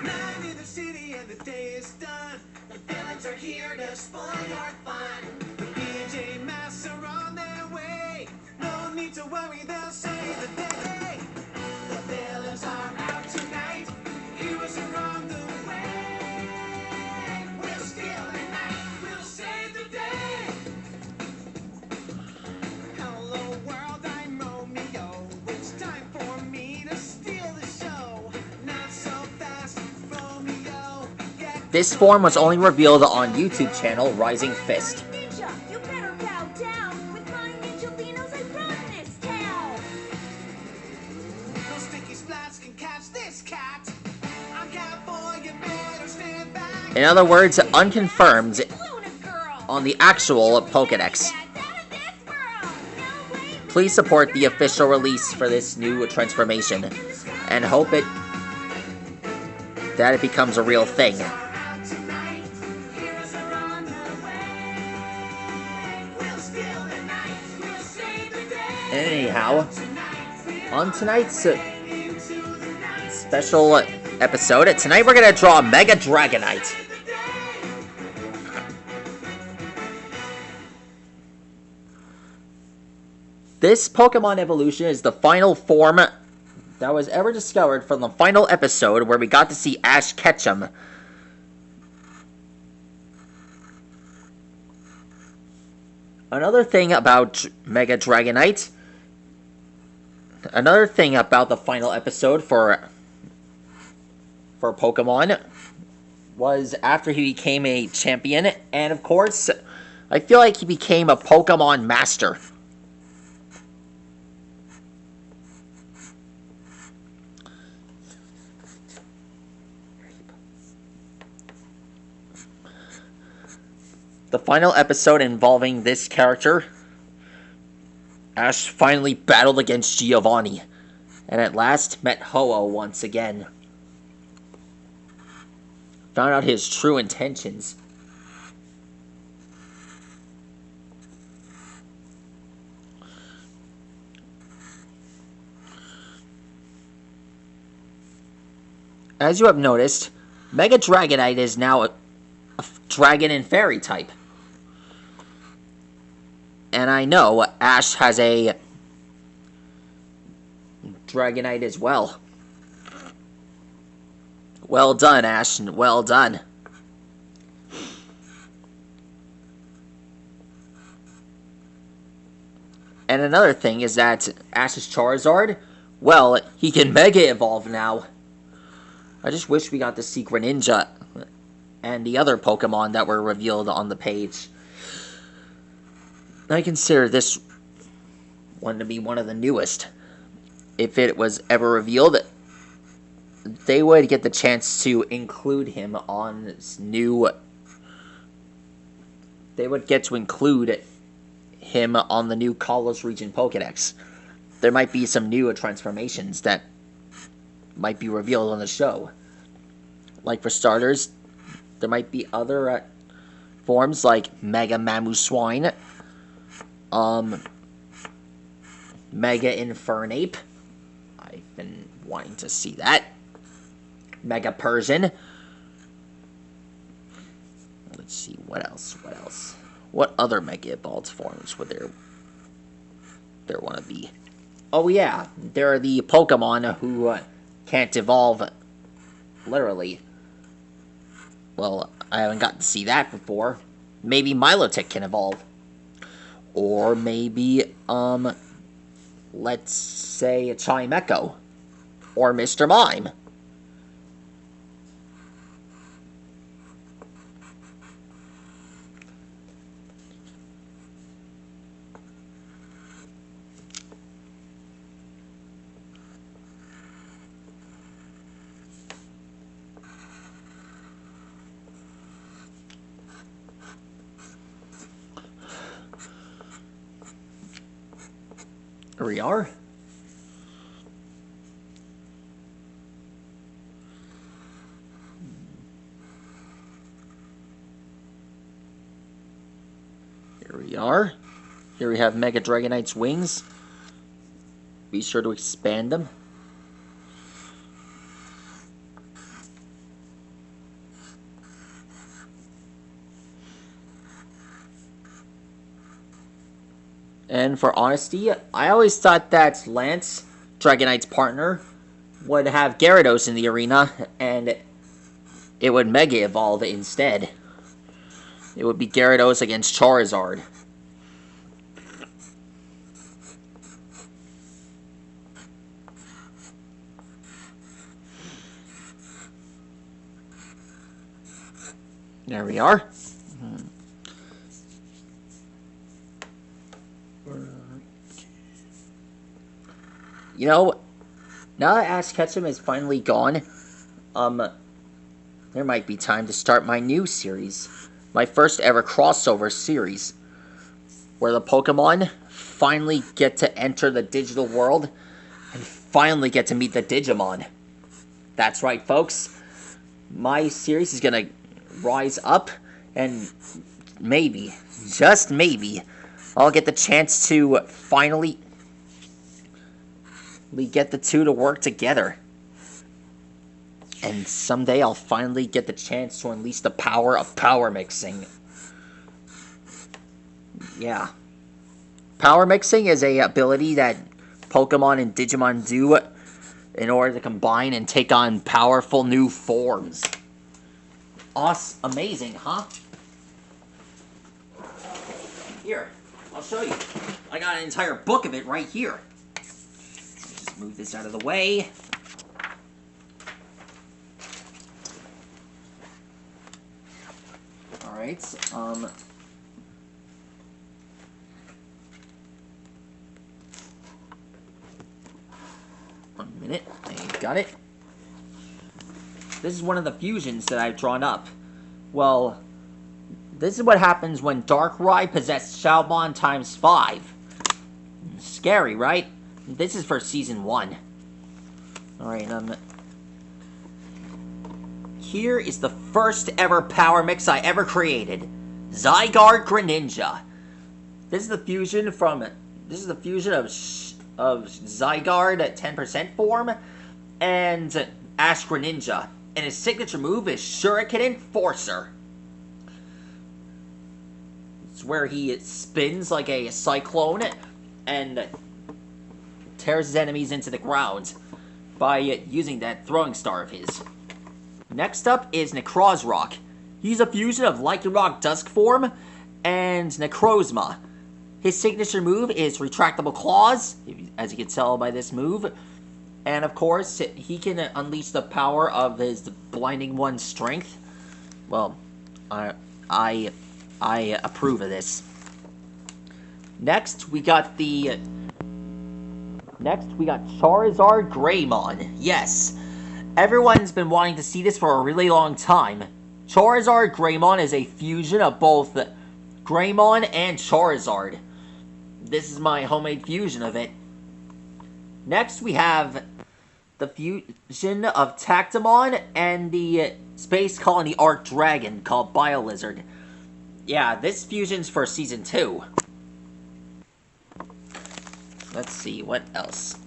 Night in the city and the day is done. The villains are here to spoil your fun. The BJ masks are on their way. No need to worry, they'll save the day. The villains are out tonight. Heroes are on the way. We'll steal the night. We'll save the day. Hello world, I'm Romeo. It's time for me to steal the show. Not so fast, Romeo. This form was only revealed on YouTube channel Rising Fist. Ninja, you better bow down. With my ninja Beanos, I run this town. No sticky splats can catch this cat. I'm Catboy, you better stand back. In other words, unconfirmed Luna girl. on the actual Pokedex. Get out of this world. No way, Please support the official release for this new transformation and hope that it becomes a real thing. Out tonight. Heroes are on the way. We'll steal the night. We'll save the day. Anyhow, Tonight, on tonight's into the night. special episode, tonight we're going to draw Mega Dragonite. This Pokemon evolution is the final form that was ever discovered from the final episode where we got to see Ash catch him. Another thing about Mega Dragonite, another thing about the final episode for Pokemon was after he became a champion, and of course, I feel like he became a Pokemon master. The final episode involving this character, Ash finally battled against Giovanni, and at last met Ho-Oh once again. Found out his true intentions. As you have noticed, Mega Dragonite is now a dragon and fairy type. And I know Ash has a Dragonite as well. Well done, Ash, and well done. And another thing is that Ash's Charizard, well, he can Mega Evolve now. I just wish we got to see Greninja and the other Pokemon that were revealed on the page. I consider this one to be one of the newest. If it was ever revealed, they would get the chance to include him on this new... They would get to include him on the new Kalos Region Pokedex. There might be some new transformations that might be revealed on the show. Like for starters, there might be other forms like Mega Mamoswine, Mega Infernape. I've been wanting to see that. Mega Persian. Let's see, what else? What other Mega Evolved forms would there want to be? Oh yeah, there are the Pokemon who can't evolve, literally. Well, I haven't gotten to see that before. Maybe Milotic can evolve. Or maybe, let's say a Chimecho. Or Mr. Mime. Here we are. Here we are. Here we have Mega Dragonite's wings. Be sure to expand them. And for honesty, I always thought that Lance, Dragonite's partner, would have Gyarados in the arena, and it would Mega Evolve instead. It would be Gyarados against Charizard. There we are. You know, now that Ash Ketchum is finally gone, there might be time to start my new series. My first ever crossover series. Where the Pokemon finally get to enter the digital world and finally get to meet the Digimon. That's right, folks. My series is gonna rise up, and maybe, just maybe, I'll get the chance to finally get the two to work together. And someday I'll finally get the chance to unleash the power of power mixing. Yeah. Power mixing is a ability that Pokemon and Digimon do in order to combine and take on powerful new forms. Awesome. Amazing, huh? Here, I'll show you. I got an entire book of it right here. Just move this out of the way. Alright, 1 minute. I got it. This is one of the fusions that I've drawn up. Well, this is what happens when Darkrai possessed Xiaomon times 5. Scary, right? This is for Season 1. Alright, here is the first ever power mix I ever created. Zygarde Greninja. This is the fusion of Zygarde at 10% form and Ash Greninja. And his signature move is Shuriken Enforcer. It's where he spins like a cyclone and tears his enemies into the ground by using that throwing star of his. Next up is Necrozrock. He's a fusion of Lycanroc Dusk form and Necrozma. His signature move is Retractable Claws, as you can tell by this move. And of course, he can unleash the power of his Blinding One strength. Well, I approve of this. Next, we got Charizard Greymon. Yes, everyone's been wanting to see this for a really long time. Charizard Greymon is a fusion of both Greymon and Charizard. This is my homemade fusion of it. Next, we have the fusion of Tactimon and the Space Colony Arc Dragon called Biolizard. Yeah, this fusion's for Season 2. Let's see, what else?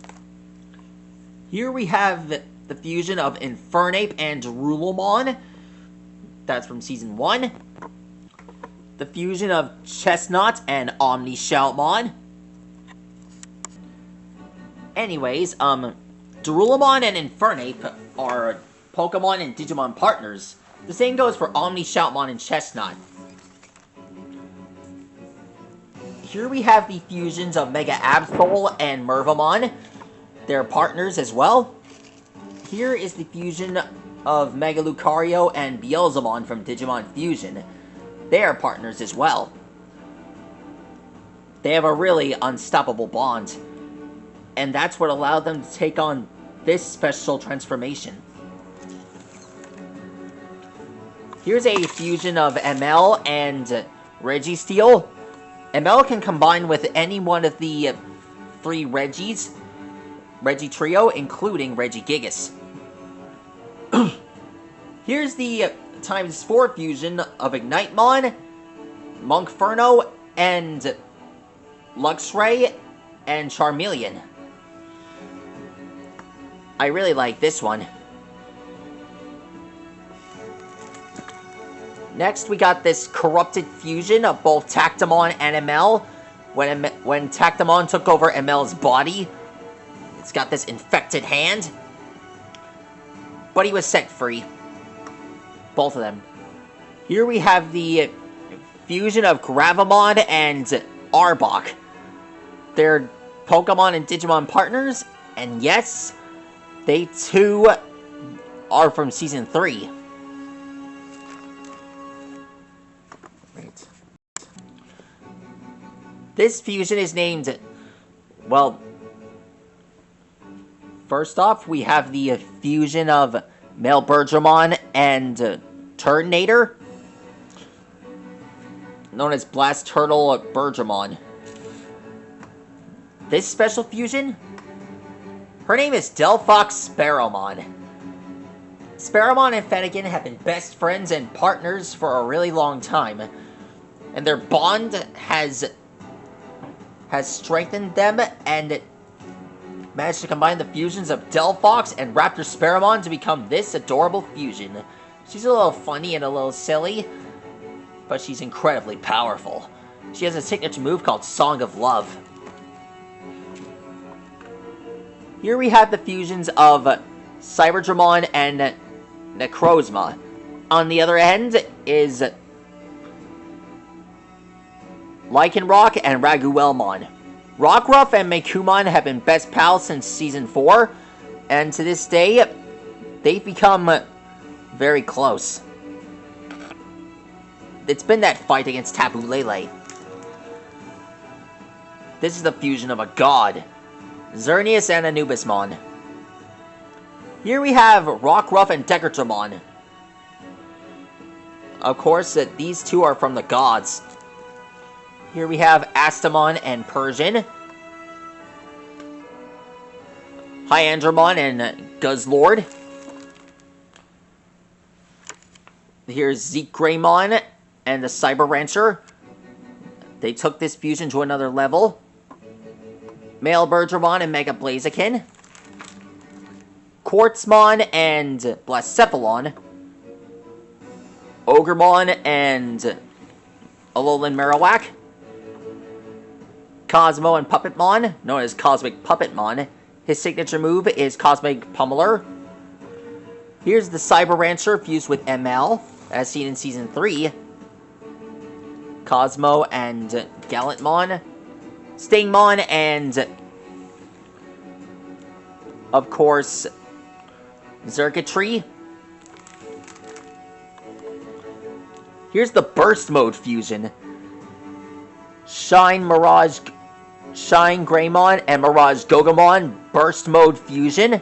Here we have the fusion of Infernape and Droolamon. That's from Season 1. The fusion of Chestnut and Omni Shoutmon. Anyways, Droolamon and Infernape are Pokemon and Digimon partners. The same goes for Omni Shoutmon and Chestnut. Here we have the fusions of Mega Absol and Mervamon. They're partners as well. Here is the fusion of Mega Lucario and Beelzemon from Digimon Fusion. They are partners as well. They have a really unstoppable bond. And that's what allowed them to take on this special transformation. Here's a fusion of ML and Registeel. ML can combine with any one of the 3 Regis, Regi Trio, including Regigigas. Here's the times 4 fusion of Ignitemon, Monkferno, and Luxray, and Charmeleon. I really like this one. Next, we got this corrupted fusion of both Tactimon and ML. when Tactamon took over ML's body, it's got this infected hand. But he was set free. Both of them. Here we have the fusion of Gravamon and Arbok. They're Pokemon and Digimon partners, and yes, they too are from Season 3. Right. This fusion is named, well, first off, we have the fusion of Male Bergermon and Turtonator, known as Blast Turtle Bergermon. This special fusion, her name is Delphox Sparrowmon. Sparrowmon and Fennekin have been best friends and partners for a really long time, and their bond has strengthened them and managed to combine the fusions of Delphox and Raptor Sparrowmon to become this adorable fusion. She's a little funny and a little silly, but she's incredibly powerful. She has a signature move called Song of Love. Here we have the fusions of Cyberdramon and Necrozma. On the other end is Lycanroc and Raguelmon. Rockruff and Mekumon have been best pals since Season 4, and to this day, they've become very close. It's been that fight against Tapu Lele. This is the fusion of a god, Xerneas and Anubismon. Here we have Rockruff and Decatramon. Of course, these two are from the gods. Here we have Astamon and Persian, Hyandramon and Guzzlord. Here's Zeke Greymon and the Cyber Rancher. They took this fusion to another level. Male Bergermon and Mega Blaziken. Quartzmon and Blacephalon. Ogremon and Alolan Marowak. Cosmo and Puppetmon, known as Cosmic Puppetmon. His signature move is Cosmic Pummeler. Here's the Cyber Rancher fused with ML, as seen in Season 3. Cosmo and Gallantmon. Stingmon and, of course, Xurkitree. Here's the Burst Mode fusion. Shine Greymon and Mirage Gogamon Burst Mode fusion.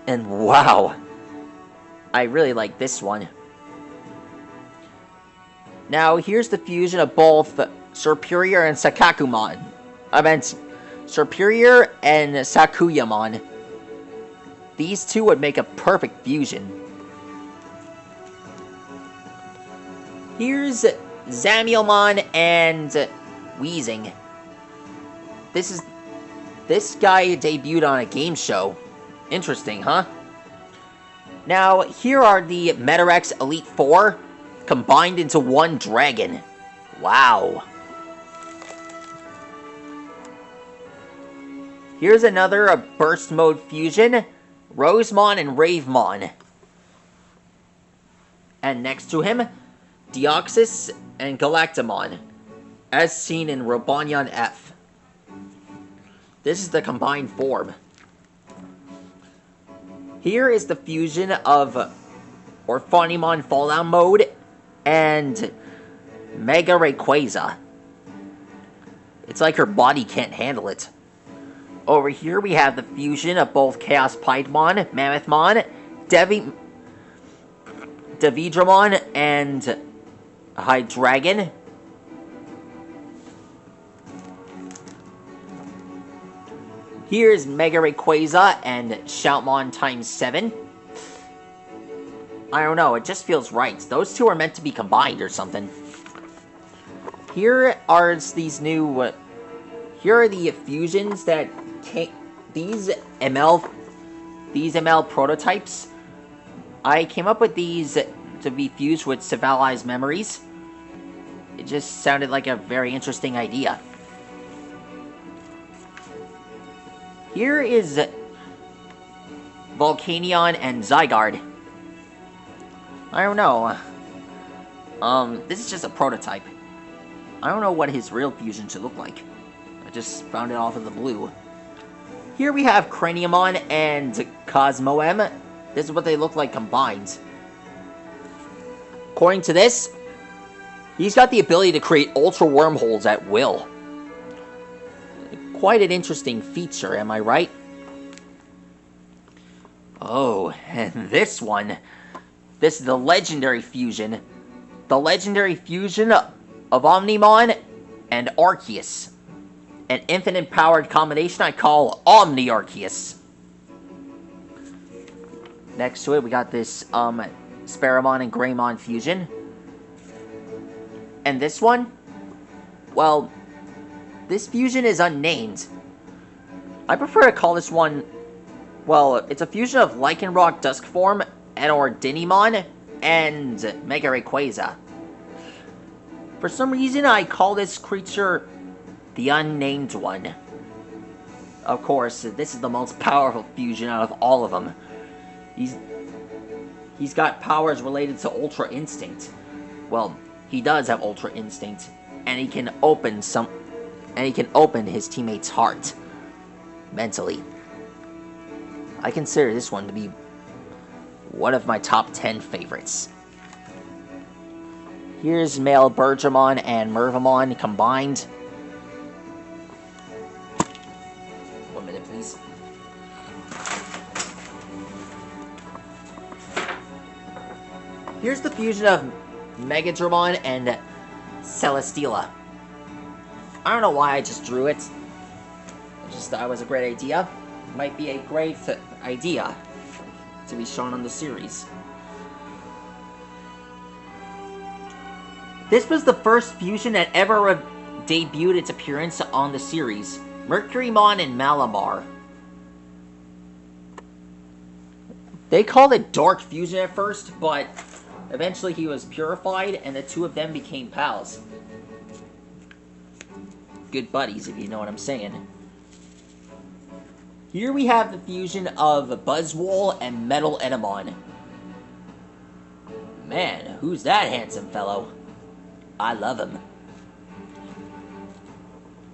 And wow, I really like this one. Now here's the fusion of both Serperior and Sakakumon. I meant Serperior and Sakuyamon. These two would make a perfect fusion. Here's Zamielmon and Weezing. This guy debuted on a game show. Interesting, huh? Now, here are the Metarex Elite Four combined into one dragon. Wow. Here's another Burst Mode fusion, Rosemon and Ravemon. And next to him, Deoxys and Galactamon, as seen in Robonyan F. This is the combined form. Here is the fusion of Orphanimon Fallout Mode and Mega Rayquaza. It's like her body can't handle it. Over here we have the fusion of both Chaos Piedmon, Mammothmon, Davidramon, and Hydreigon. Here's Mega Rayquaza and Shoutmon times 7. I don't know, it just feels right. Those two are meant to be combined or something. Here are these new... here are the fusions that came... These ML prototypes. I came up with these to be fused with Savali's memories. It just sounded like a very interesting idea. Here is Volcanion and Zygarde. I don't know. This is just a prototype. I don't know what his real fusion should look like. I just found it off of the blue. Here we have Craniumon and Cosmoem. This is what they look like combined. According to this, he's got the ability to create ultra wormholes at will. Quite an interesting feature, am I right? Oh, and this one. This is the legendary fusion. The legendary fusion of Omnimon and Arceus. An infinite powered combination I call Omni Arceus. Next to it, we got this Sparamon and Greymon fusion. And this one, well, this fusion is unnamed. I prefer to call this one, well, it's a fusion of Lycanroc Duskform and Ordinimon and Mega Rayquaza. For some reason, I call this creature the unnamed one. Of course, this is the most powerful fusion out of all of them. He's got powers related to Ultra Instinct. Well, he does have Ultra Instinct, and he can open his teammate's heart mentally. I consider this one to be one of my top 10 favorites. Here's male Bergermon and Mervamon combined. 1 minute, please. Here's the fusion of Mega Dramon and Celesteela. I don't know why I just drew it. I just thought it was a great idea. Might be a great idea to be shown on the series. This was the first fusion that ever debuted its appearance on the series. Mercurymon and Malamar. They called it Dark Fusion at first, but eventually he was purified and the two of them became pals. Good buddies, if you know what I'm saying. Here we have the fusion of Buzzwole and Metal Enamon. Man, who's that handsome fellow? I love him.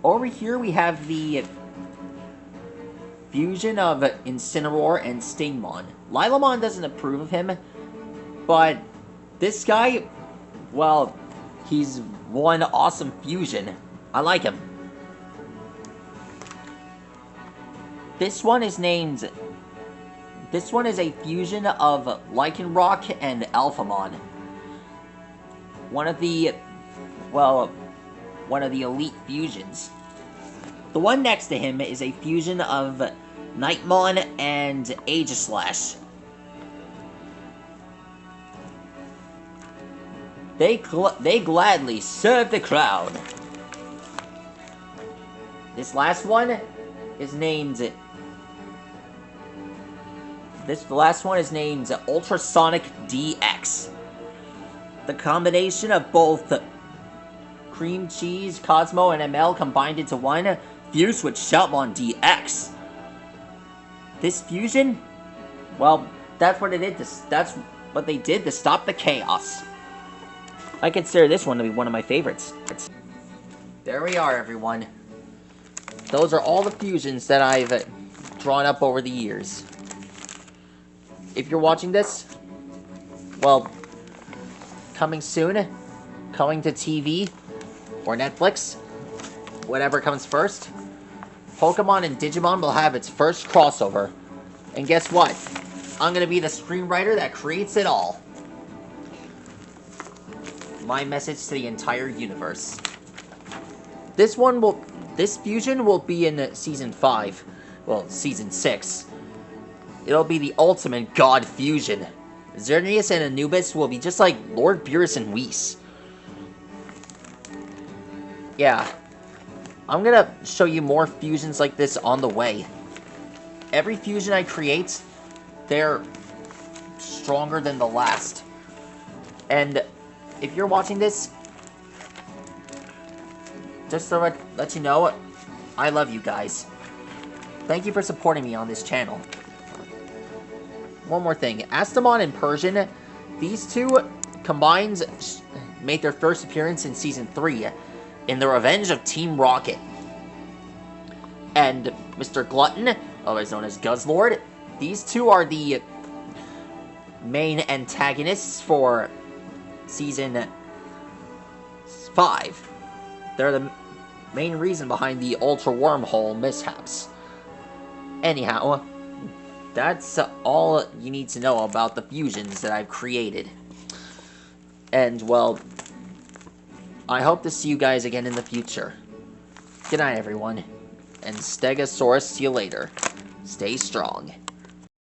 Over here we have the fusion of Incineroar and Stingmon. Lilamon doesn't approve of him, but this guy, well, he's one awesome fusion. I like him. This one is named... This one is a fusion of Lycanroc and Alphamon. One of the... Well, one of the elite fusions. The one next to him is a fusion of Nightmon and Aegislash. They gladly serve the crowd. This last one is named... The last one is named Ultrasonic DX. The combination of both Cream Cheese, Cosmo, and ML combined into one, fused with Shoutmon DX. This fusion, well, that's what they did to stop the chaos. I consider this one to be one of my favorites. There we are, everyone. Those are all the fusions that I've drawn up over the years. If you're watching this, well, coming soon, coming to TV or Netflix, whatever comes first, Pokemon and Digimon will have its first crossover. And guess what? I'm gonna be the screenwriter that creates it all. My message to the entire universe. This fusion will be in Season 5. Well, Season 6. It'll be the ultimate God fusion. Xerneas and Anubis will be just like Lord Beerus and Whis. Yeah. I'm gonna show you more fusions like this on the way. Every fusion I create, they're stronger than the last. And if you're watching this, just to let you know, I love you guys. Thank you for supporting me on this channel. One more thing. Astamon and Persian, these two combined made their first appearance in Season 3 in The Revenge of Team Rocket. And Mr. Glutton, otherwise known as Guzzlord, these two are the main antagonists for Season 5. They're the main reason behind the Ultra Wormhole mishaps. Anyhow, that's all you need to know about the fusions that I've created. And, well, I hope to see you guys again in the future. Good night, everyone. And Stegosaurus, see you later. Stay strong.